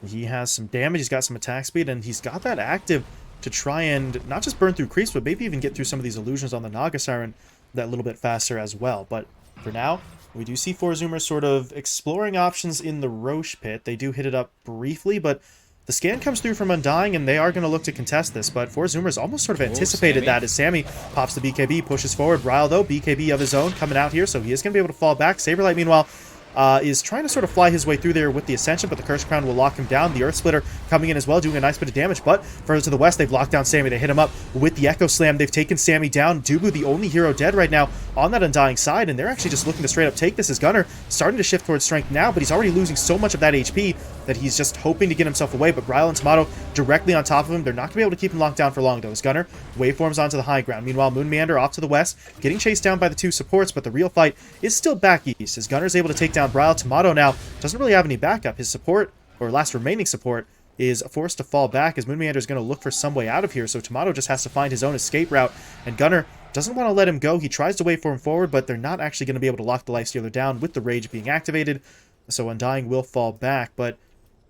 he has some damage, he's got some attack speed, and he's got that active to try and not just burn through creeps, but maybe even get through some of these illusions on the Naga Siren that little bit faster as well. But for now, we do see 4 Zoomers sort of exploring options in the Roche pit. They do hit it up briefly, but the scan comes through from Undying, and they are going to look to contest this. But 4 Zoomers almost sort of anticipated that as Sammy pops the BKB, pushes forward. Ryle, though, BKB of his own coming out here, so he is going to be able to fall back. Saberlight, meanwhile, is trying to sort of fly his way through there with the Ascension, but the Curse Crown will lock him down. The Earth Splitter coming in as well, doing a nice bit of damage, but further to the west, they've locked down Sammy. They hit him up with the Echo Slam. They've taken Sammy down. Dubu, the only hero dead right now on that Undying side, and they're actually just looking to straight up take this as Gunnar starting to shift towards strength now, but he's already losing so much of that HP that he's just hoping to get himself away, but Bryle and Tomato directly on top of him. They're not going to be able to keep him locked down for long, though, as Gunnar waveforms onto the high ground. Meanwhile, Moon Meander off to the west, getting chased down by the two supports, but the real fight is still back east, as Gunner's able to take down Bryle. Tomato now doesn't really have any backup. His support, or last remaining support, is forced to fall back as Moon Meander is going to look for some way out of here, so Tomato just has to find his own escape route, and Gunnar doesn't want to let him go. He tries to wait for him forward, but they're not actually going to be able to lock the Lifestealer down with the Rage being activated, so Undying will fall back, but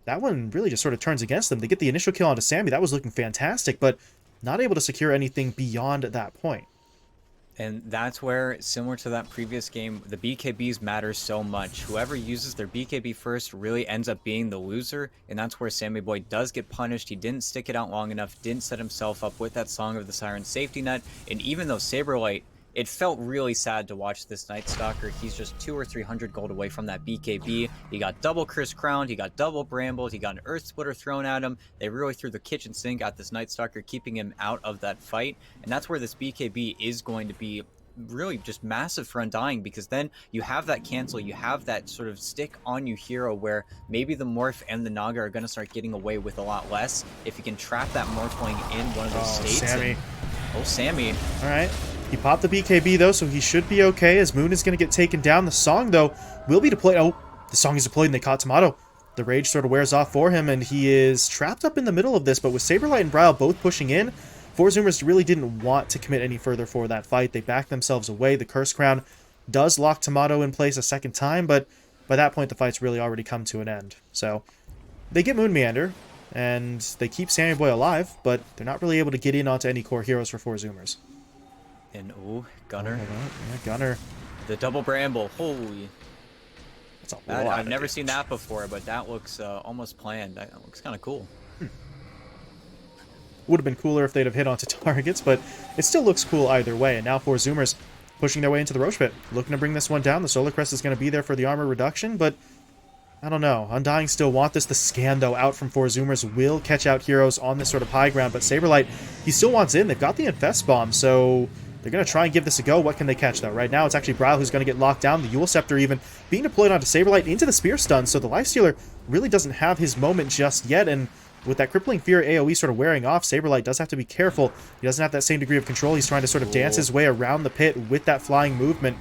that one really just sort of turns against them. They get the initial kill onto Sammy. That was looking fantastic, but not able to secure anything beyond that point. And that's where, similar to that previous game, the BKBs matter so much. Whoever uses their BKB first really ends up being the loser, and that's where Sammy Boy does get punished. He didn't stick it out long enough, didn't set himself up with that Song of the Siren safety net, and even though Saberlight, it felt really sad to watch this Night Stalker. He's just 200 or 300 gold away from that BKB. He got double Curse Crowned, he got double Brambled, he got an Earth Splitter thrown at him. They really threw the kitchen sink at this Night Stalker, keeping him out of that fight. And that's where this BKB is going to be really just massive for Undying, because then you have that cancel, you have that sort of stick on you hero where maybe the Morph and the Naga are going to start getting away with a lot less if you can trap that Morphling in one of those states. Sammy. Sammy. All right. He popped the BKB, though, so he should be okay, as Moon is going to get taken down. The Song, though, will be deployed. Oh, the Song is deployed, and they caught Tomato. The Rage sort of wears off for him, and he is trapped up in the middle of this, but with Saberlight and Bryle both pushing in, Four Zoomers really didn't want to commit any further for that fight. They backed themselves away. The Curse Crown does lock Tomato in place a second time, but by that point, the fight's really already come to an end. So they get Moon Meander, and they keep Sammy Boy alive, but they're not really able to get in onto any core heroes for Four Zoomers. And Gunnar. Yeah, Gunnar. The double Bramble. Holy. That's a lot. I've never seen that before, but that looks almost planned. That looks kind of cool. Would have been cooler if they'd have hit onto targets, but it still looks cool either way. And now Four Zoomers pushing their way into the Roche Pit, looking to bring this one down. The Solar Crest is going to be there for the armor reduction, but I don't know. Undying still want this. The scan, though, out from Four Zoomers will catch out heroes on this sort of high ground, but Saberlight, he still wants in. They've got the Infest Bomb, so they're going to try and give this a go. What can they catch, though? Right now, it's actually Bryle who's going to get locked down. The Yule Scepter even being deployed onto Saberlight into the Spear Stun, so the Lifestealer really doesn't have his moment just yet, and with that Crippling Fear AoE sort of wearing off, Saberlight does have to be careful. He doesn't have that same degree of control. He's trying to sort of dance his way around the pit with that flying movement,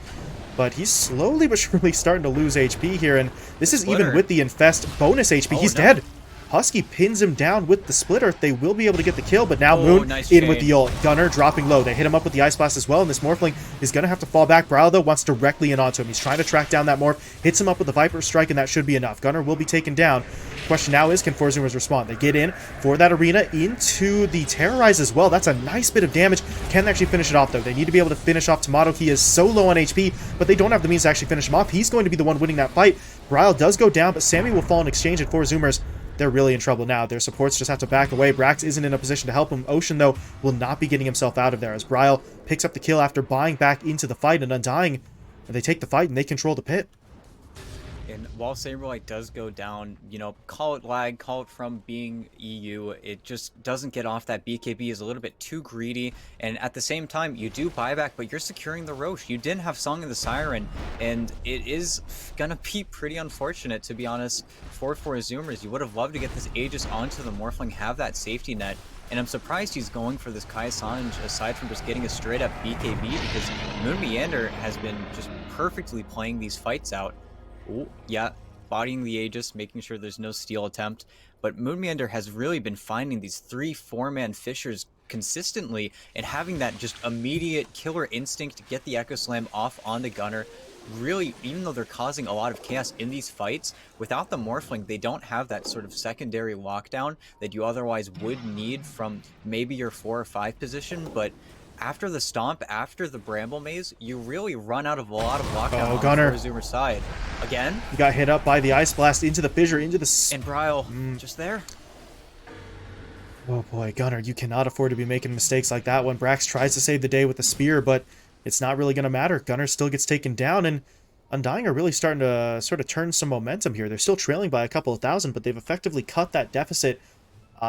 but he's slowly but surely starting to lose HP here, and this is even with the Infest bonus HP. He's dead. Husky pins him down with the Splitter. They will be able to get the kill, but now Moon in with the ult. Gunnar dropping low. They hit him up with the Ice Blast as well, and this Morphling is going to have to fall back. Bryle, though, wants directly in onto him. He's trying to track down that Morph, hits him up with the Viper Strike, and that should be enough. Gunnar will be taken down. Question now is, can Four Zoomers respond? They get in for that arena into the Terrorize as well. That's a nice bit of damage. Can they actually finish it off, though? They need to be able to finish off Tomato. He is so low on HP, but they don't have the means to actually finish him off. He's going to be the one winning that fight. Bryle does go down, but Sammy will fall in exchange, at Four Zoomers, they're really in trouble now. Their supports just have to back away. Brax isn't in a position to help him. Ocean, though, will not be getting himself out of there, as Bryle picks up the kill after buying back into the fight, and Undying, they take the fight and they control the pit. And while Saberlight does go down, you know, call it lag, call it from being EU, it just doesn't get off. That BKB is a little bit too greedy, and at the same time, you do buyback, but you're securing the Roche. You didn't have Song of the Siren, and it is gonna be pretty unfortunate, to be honest, for Zoomers. You would have loved to get this Aegis onto the Morphling, have that safety net, and I'm surprised he's going for this Kai Sanj aside from just getting a straight up BKB, because Moon Meander has been just perfectly playing these fights out. Oh, yeah, bodying the Aegis, making sure there's no steal attempt. But Moon Meander has really been finding these 3-4-man fishers consistently and having that just immediate killer instinct to get the Echo Slam off onto Gunnar. Really, even though they're causing a lot of chaos in these fights, without the Morphling, they don't have that sort of secondary lockdown that you otherwise would need from maybe your 4 or 5 position, but after the Stomp, after the Bramble Maze, you really run out of a lot of lockdown on Gunnar. the Zoomer side. Again? He got hit up by the Ice Blast into the fissure, into the... And Bryle, just there. Oh boy, Gunnar, you cannot afford to be making mistakes like that when Brax tries to save the day with the Spear, but it's not really going to matter. Gunnar still gets taken down, and Undying are really starting to sort of turn some momentum here. They're still trailing by a couple of thousand, but they've effectively cut that deficit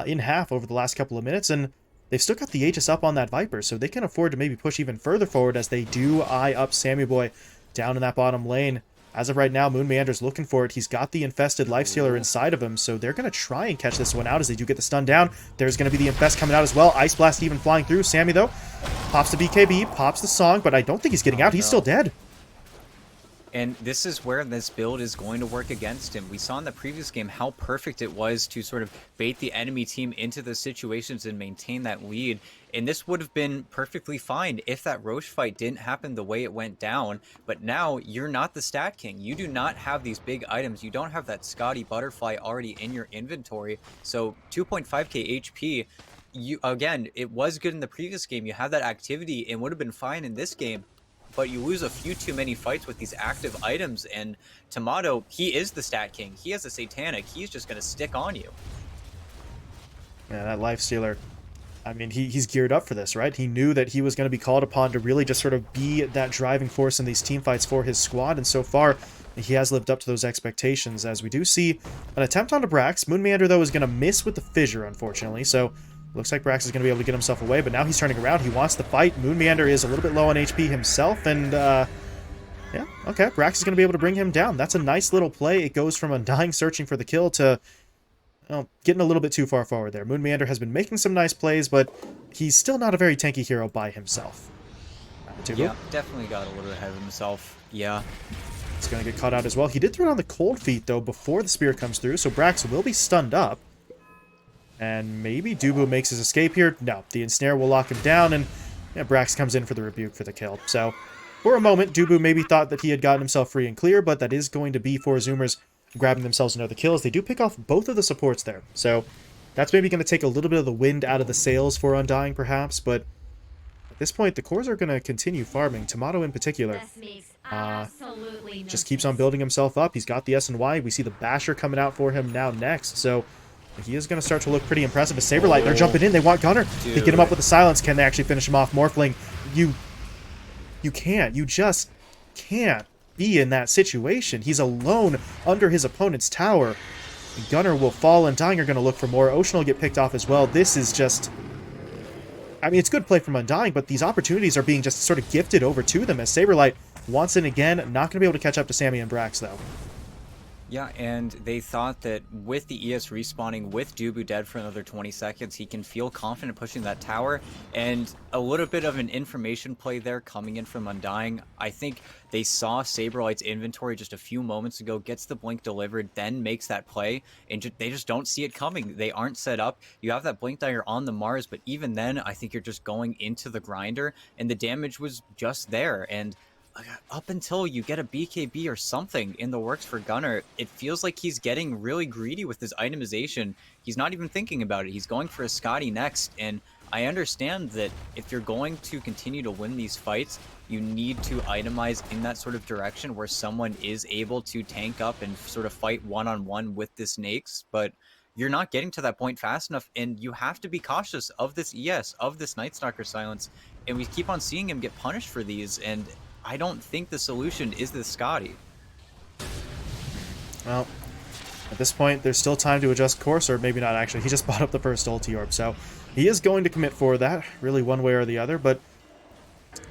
in half over the last couple of minutes, and they've still got the Aegis up on that Viper, so they can afford to maybe push even further forward as they do eye up Sammy Boy down in that bottom lane. As of right now, Moon Meander's looking for it. He's got the Infested Lifestealer inside of him, so they're going to try and catch this one out as they do get the stun down. There's going to be the Infest coming out as well. Ice Blast even flying through. Sammy, though, pops the BKB, pops the Song, but I don't think he's getting out. He's still dead. And this is where this build is going to work against him. We saw in the previous game how perfect it was to sort of bait the enemy team into those situations and maintain that lead. And this would have been perfectly fine if that Roche fight didn't happen the way it went down. But now you're not the stat king. You do not have these big items. You don't have that Scotty Butterfly already in your inventory. So 2.5k HP, again, it was good in the previous game. You have that activity and would have been fine in this game. But you lose a few too many fights with these active items, and Tomato, he is the stat king. He has a Satanic. He's just going to stick on you. Yeah, that Lifestealer, I mean, he's geared up for this, right? He knew that he was going to be called upon to really just sort of be that driving force in these team fights for his squad, and so far, he has lived up to those expectations, as we do see an attempt onto Brax. Moon Meander, though, is going to miss with the Fissure, unfortunately, so looks like Brax is going to be able to get himself away, but now he's turning around. He wants to fight. Moon Meander is a little bit low on HP himself, and, yeah, okay. Brax is going to be able to bring him down. That's a nice little play. It goes from Undying searching for the kill to, well, getting a little bit too far forward there. Moon Meander has been making some nice plays, but he's still not a very tanky hero by himself. Yeah, definitely got a little ahead of himself. Yeah. It's going to get caught out as well. He did throw it on the Cold Feet, though, before the Spear comes through, so Brax will be stunned up. And maybe Dubu makes his escape here. No, the Ensnare will lock him down, and yeah, Brax comes in for the Rebuke for the kill. So, for a moment, Dubu maybe thought that he had gotten himself free and clear, but that is going to be 4 Zoomers grabbing themselves another kill, as they do pick off both of the supports there. So, that's maybe going to take a little bit of the wind out of the sails for Undying, perhaps, but at this point, the cores are going to continue farming. Tomato in particular just keeps on building himself up. He's got the S&Y. We see the Basher coming out for him now next, so he is going to start to look pretty impressive. A Saberlight, they're jumping in. They want Gunner. Dude. They get him up with the silence. Can they actually finish him off? Morphling, you can't. You just can't be in that situation. He's alone under his opponent's tower. Gunner will fall, and Undying are going to look for more. Ocean will get picked off as well. This is just, I mean, it's good play from Undying, but these opportunities are being just sort of gifted over to them as Saberlight wants in again. Not going to be able to catch up to Sammy and Brax, though. Yeah, and they thought that with the ES respawning, with Dubu dead for another 20 seconds, he can feel confident pushing that tower, and a little bit of an information play there coming in from Undying. I think they saw Saberlight's inventory just a few moments ago, gets the blink delivered, then makes that play, and they just don't see it coming. They aren't set up. You have that blink dagger on the Mars, but even then, I think you're just going into the grinder, and the damage was just there, and up until you get a BKB or something in the works for Gunner, it feels like he's getting really greedy with his itemization. He's not even thinking about it. He's going for a Scotty next, and I understand that if you're going to continue to win these fights, you need to itemize in that sort of direction where someone is able to tank up and sort of fight one-on-one with the snakes, but you're not getting to that point fast enough, and you have to be cautious of this ES, of this Night Stalker silence, and we keep on seeing him get punished for these, and I don't think the solution is this Scotty. Well, at this point, there's still time to adjust course, or maybe not actually. He just bought up the first ulti orb, so he is going to commit for that, really one way or the other, but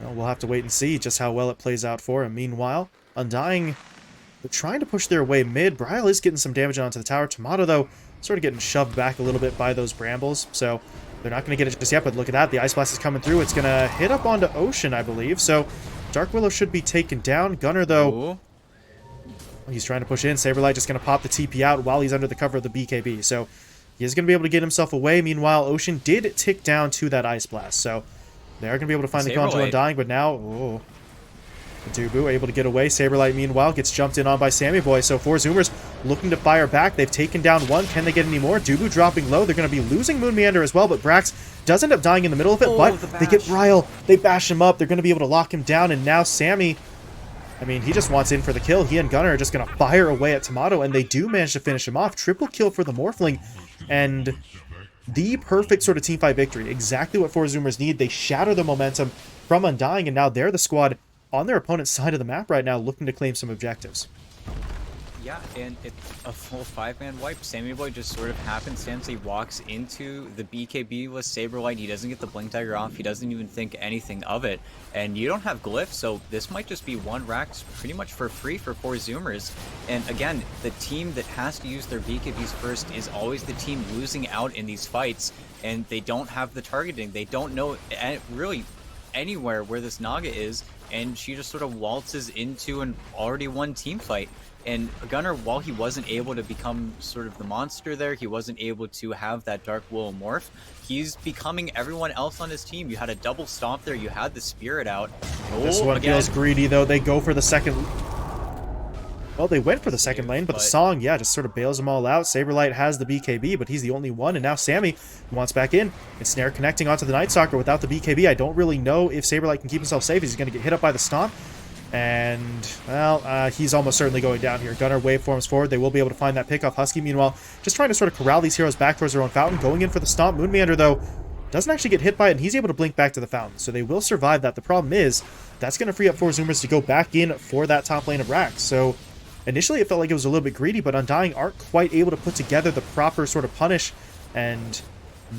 well, we'll have to wait and see just how well it plays out for him. Meanwhile, Undying, they're trying to push their way mid. Bryle is getting some damage onto the tower. Tomato, though, sort of getting shoved back a little bit by those brambles, so they're not going to get it just yet, but look at that. The Ice Blast is coming through. It's going to hit up onto Ocean, I believe, so Dark Willow should be taken down. Gunner, though, he's trying to push in. Saberlight just going to pop the TP out while he's under the cover of the BKB, so he is going to be able to get himself away. Meanwhile, Ocean did tick down to that Ice Blast, so they are going to be able to find the kill onto Undying, but now, Dubu able to get away. Saberlight, meanwhile, gets jumped in on by Sammy Boy, so 4 Zoomers looking to fire back. They've taken down one. Can they get any more? Dubu dropping low. They're going to be losing Moon Meander as well, but Brax does end up dying in the middle of it, but they get Ryle. They bash him up. They're going to be able to lock him down, and now Sammy, I mean, he just wants in for the kill. He and Gunner are just going to fire away at Tomato, and they do manage to finish him off. Triple kill for the Morphling, and the perfect sort of teamfight victory. Exactly what 4 Zoomers need. They shatter the momentum from Undying, and now they're the squad on their opponent's side of the map right now looking to claim some objectives. Yeah, and it's a full five-man wipe. Sammy Boy just sort of happenstance. He walks into the BKB with Saberlight. He doesn't get the Blink Dagger off. He doesn't even think anything of it. And you don't have Glyph, so this might just be one rack pretty much for free for 4 Zoomers. And again, the team that has to use their BKBs first is always the team losing out in these fights. And they don't have the targeting. They don't know really anywhere where this Naga is. And she just sort of waltzes into an already won team fight. And Gunnar, while he wasn't able to become sort of the monster there, he wasn't able to have that Dark Willow morph, he's becoming everyone else on his team. You had a double stomp there, you had the Spirit out. This one feels greedy, though. They go for the second... Well, they went for the second lane, but the Song, yeah, just sort of bails them all out. Saberlight has the BKB, but he's the only one, and now Sammy wants back in. Ensnare connecting onto the Night Stalker without the BKB. I don't really know if Saberlight can keep himself safe. He's going to get hit up by the Stomp. And, well, he's almost certainly going down here. Gunnar waveforms forward. They will be able to find that pick off. Husky, meanwhile, just trying to sort of corral these heroes back towards their own fountain. Going in for the Stomp. Moonmeander, though, doesn't actually get hit by it, and he's able to blink back to the fountain. So they will survive that. The problem is, that's going to free up 4 Zoomers to go back in for that top lane of Rax. So initially it felt like it was a little bit greedy, but Undying aren't quite able to put together the proper sort of punish. And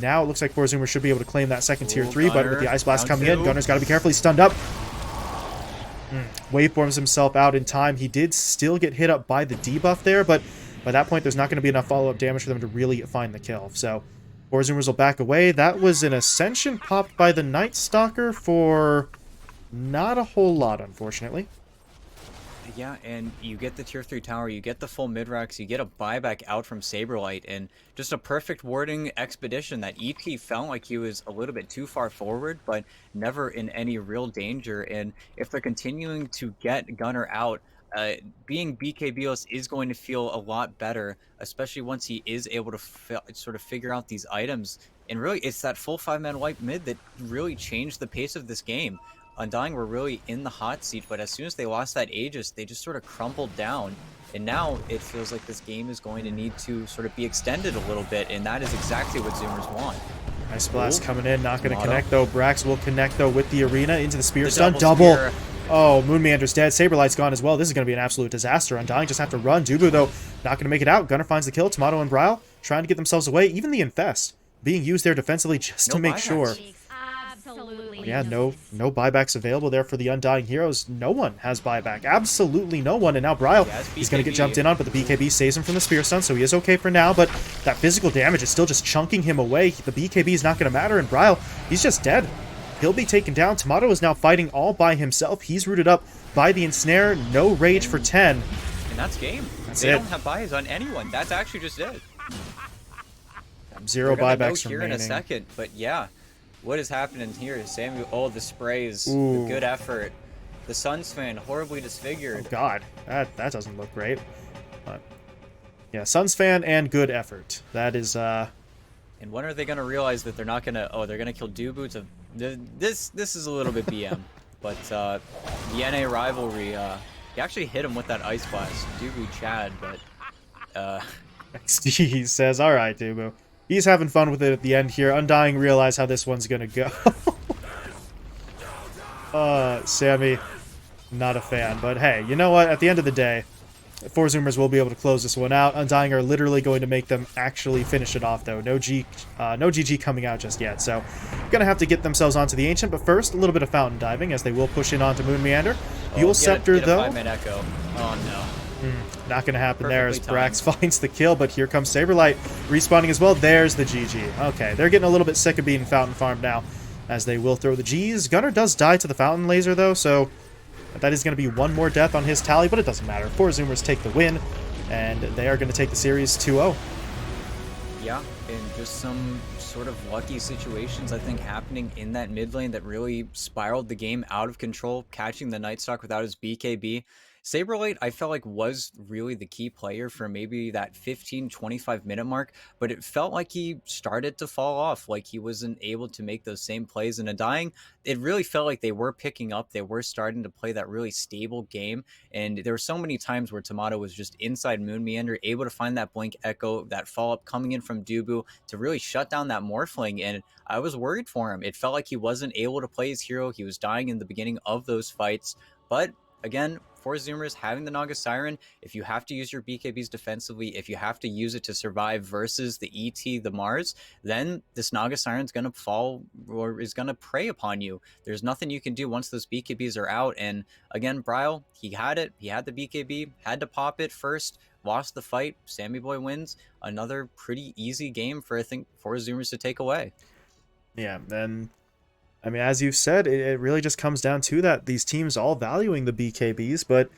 now it looks like 4 Zoomers should be able to claim that second tier 3, but with the Ice Blast coming in, Gunnar's got to be carefully stunned up. Waveforms himself out in time. He did still get hit up by the debuff there, but by that point, there's not going to be enough follow-up damage for them to really find the kill. So, 4 Zoomers will back away. That was an Ascension popped by the Night Stalker for not a whole lot, unfortunately. Yeah, and you get the tier 3 tower, you get the full mid-racks, you get a buyback out from Saberlight, and just a perfect warding expedition. That EP felt like he was a little bit too far forward, but never in any real danger. And if they're continuing to get Gunnar out, being BKBos is going to feel a lot better, especially once he is able to sort of figure out these items. And really, it's that full 5-man wipe mid that really changed the pace of this game. Undying were really in the hot seat, but as soon as they lost that Aegis, they just sort of crumbled down. And now it feels like this game is going to need to sort of be extended a little bit, and that is exactly what Zoomers want. Ice Blast coming in, not going to connect though. Brax will connect though with the Arena into the Spear The Stun. double Double! Oh, Moonmeander's dead. Saberlight's gone as well. This is going to be an absolute disaster. Undying just have to run. Dubu, though, not going to make it out. Gunnar finds the kill. Tomato and Bryle trying to get themselves away. Even the Infest being used there defensively just to make sure. Yeah, no buybacks available there for the Undying heroes. No one has buyback. Absolutely no one. And now Bryle is going to get jumped in on, but the BKB saves him from the Spear Stun, so he is okay for now. But that physical damage is still just chunking him away. The BKB is not going to matter, and Bryle, he's just dead. He'll be taken down. Tomato is now fighting all by himself. He's rooted up by the Ensnare. No rage for 10. And that's game. They don't have buys on anyone. That's actually just it. 0 buybacks here remaining. In a second, but yeah. What is happening here? Samuel, oh, the sprays, Ooh. the good effort. The Suns fan, horribly disfigured. Oh god, that doesn't look great. But yeah, Suns fan and good effort. That is, And when are they going to realize that they're not going to... Oh, they're going to kill Dubu to... This is a little bit BM. But the NA rivalry, he actually hit him with that Ice Blast. Dubu Chad, but... XD says, alright, Dubu. He's having fun with it at the end here. Undying realize how this one's gonna go. Sammy, not a fan. But hey, you know what? At the end of the day, 4 Zoomers will be able to close this one out. Undying are literally going to make them actually finish it off, though. No GG coming out just yet. So, gonna have to get themselves onto the Ancient. But first, a little bit of Fountain Diving as they will push in onto Moonmeander. Eul Scepter, though. 5-man echo. Oh, no. Not going to happen there as Brax finds the kill, but here comes Saberlight respawning as well. There's the GG. Okay, they're getting a little bit sick of being Fountain Farmed now, as they will throw the Gs. Gunnar does die to the Fountain Laser, though, so that is going to be one more death on his tally, but it doesn't matter. 4 Zoomers take the win, and they are going to take the series 2-0. Yeah, and just some sort of lucky situations, I think, happening in that mid lane that really spiraled the game out of control, catching the Night Stalk without his BKB. Saberlight, I felt like, was really the key player for maybe that 15-25 minute mark, but it felt like he started to fall off, like he wasn't able to make those same plays. And Undying, it really felt like they were picking up, they were starting to play that really stable game, and there were so many times where Tomato was just inside Moonmeander, able to find that Blink Echo, that follow-up coming in from Dubu to really shut down that Morphling, and I was worried for him. It felt like he wasn't able to play his hero, he was dying in the beginning of those fights. But again, for Zoomers, having the Naga Siren, if you have to use your BKBs defensively, if you have to use it to survive versus the ET, the Mars, then this Naga Siren's going to fall or is going to prey upon you. There's nothing you can do once those BKBs are out. And again, Bryle, he had it. He had the BKB, had to pop it first, lost the fight. Sammy Boy wins. Another pretty easy game for, I think, for Zoomers to take away. Yeah, and I mean, as you said, it really just comes down to that. These teams all valuing the BKBs, but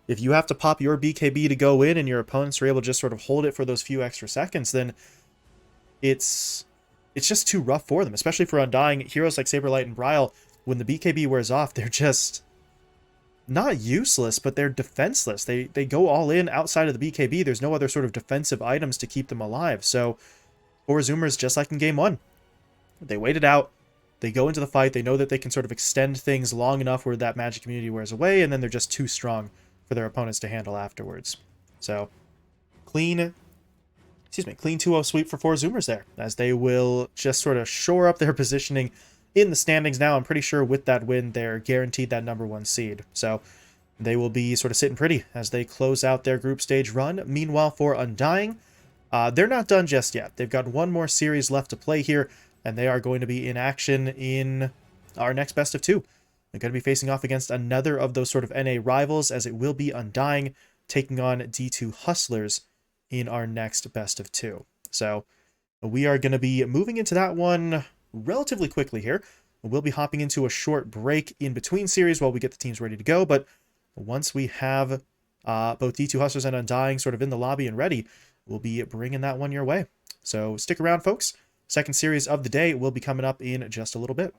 if you have to pop your BKB to go in and your opponents are able to just sort of hold it for those few extra seconds, then it's just too rough for them, especially for Undying. Heroes like Saberlight and Bryle, when the BKB wears off, they're just not useless, but they're defenseless. They go all in outside of the BKB. There's no other sort of defensive items to keep them alive. So for Zoomers, just like in game one, they wait it out. They go into the fight. They know that they can sort of extend things long enough where that magic immunity wears away, and then they're just too strong for their opponents to handle afterwards. So clean 2-0 sweep for 4 Zoomers there, as they will just sort of shore up their positioning in the standings now. I'm pretty sure with that win, they're guaranteed that #1 seed. So they will be sort of sitting pretty as they close out their group stage run. Meanwhile, for Undying, they're not done just yet. They've got one more series left to play here, and they are going to be in action in our next best of 2. They're going to be facing off against another of those sort of NA rivals, as it will be Undying taking on D2 Hustlers in our next best of 2. So we are going to be moving into that one relatively quickly here. We'll be hopping into a short break in between series while we get the teams ready to go, but once we have both D2 Hustlers and Undying sort of in the lobby and ready, we'll be bringing that one your way. So stick around, folks. Second series of the day will be coming up in just a little bit.